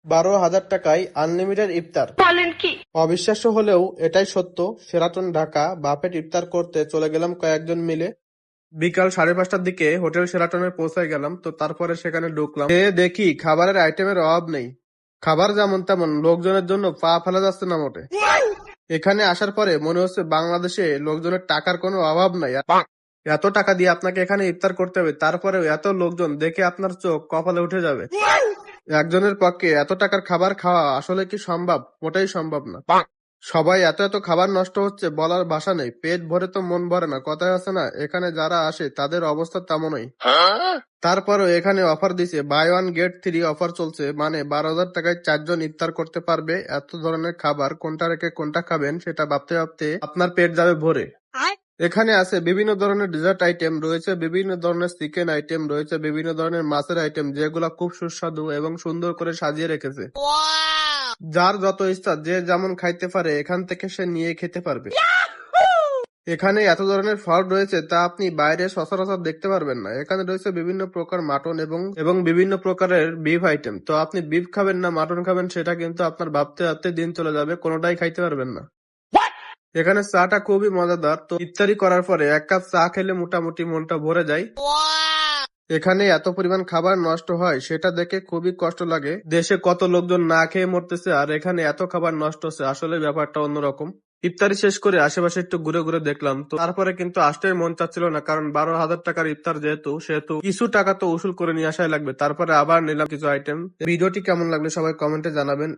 12,000 টাকায় আনলিমিটেড ইফতার। বলেন কি? অবিশ্বাস্য হলেও এটাই সত্য। শেরাটন ঢাকা বাফেট ইফতার করতে চলে গেলাম কয়েকজন মিলে। বিকাল 5:30টার দিকে হোটেল শেরাটনে পৌঁছায় গেলাম। তো তারপরে সেখানে ঢুকলাম, দেখি খাবারের আইটেমের অভাব নেই। খাবার যেমন তেমন, লোকজনের জন্য পা ফেলা যাচ্ছে না মোটে। এখানে আসার পরে মনে হচ্ছে বাংলাদেশে লোকজনের টাকার কোনো অভাব নাই। এত টাকা দিয়ে আপনাকে এখানে ইফতার করতে হবে, তারপরেও এত লোকজন দেখে আপনার চোখ কপালে উঠে যাবে। একজনের পক্ষে এত টাকার খাবার খাওয়া আসলে কি সম্ভব? মোটেই সম্ভব না। সবাই এত এত খাবার নষ্ট হচ্ছে, বলার ভাষা নেই। পেট ভরে তো মন ভরে না, কথায় আছে না? এখানে যারা আসে তাদের অবস্থা তেমনই। তারপরও এখানে অফার দিছে, বাই ওয়ান গেট 3 অফার চলছে। মানে 12,000 টাকায় 4 জন ইফতার করতে পারবে। এত ধরনের খাবার, কোনটা রেখে কোনটা খাবেন সেটা ভাবতে ভাবতে আপনার পেট যাবে ভরে। এখানে আছে বিভিন্ন ধরনের ডেজার্ট আইটেম, রয়েছে বিভিন্ন ধরনের চিকেন আইটেম, রয়েছে বিভিন্ন ধরনের মাছের আইটেম, যেগুলা খুব সুস্বাদু এবং সুন্দর করে সাজিয়ে রেখেছে। যার যত ইচ্ছা, যে যেমন খাইতে পারে এখান থেকে সে নিয়ে খেতে পারবে। এখানে এত ধরনের ফল রয়েছে তা আপনি বাইরে সচরাচর দেখতে পারবেন না। এখানে রয়েছে বিভিন্ন প্রকার মাটন এবং বিভিন্ন প্রকারের বিফ আইটেম। তো আপনি বিফ খাবেন না মাটন খাবেন সেটা কিন্তু আপনার ভাবতে ভাবতে দিন চলে যাবে, কোনোটাই খাইতে পারবেন না। এখানে চাটা খুবই মজাদার। তো ইফতারি করার পরে 1 কাপ চা খেলে মোটামুটি মনটা ভরে যায়। এখানে এত পরিমাণ খাবার নষ্ট হয় সেটা দেখে খুবই কষ্ট লাগে। দেশে কত লোকজন না খেয়ে মরতেছে, আর এখানে এত খাবার নষ্ট হচ্ছে, আসলে ব্যাপারটা অন্যরকম। ইফতারি শেষ করে আশেপাশে একটু ঘুরে ঘুরে দেখলাম। তো তারপরে কিন্তু আসতেই মন চাচ্ছিল না, কারণ 12,000 টাকার ইফতার সেহেতু কিছু টাকা তো উসুল করে নিয়ে আসাই লাগবে। তারপরে আবার নিলাম কিছু আইটেম। ভিডিওটি কেমন লাগলো সবাই কমেন্টে জানাবেন।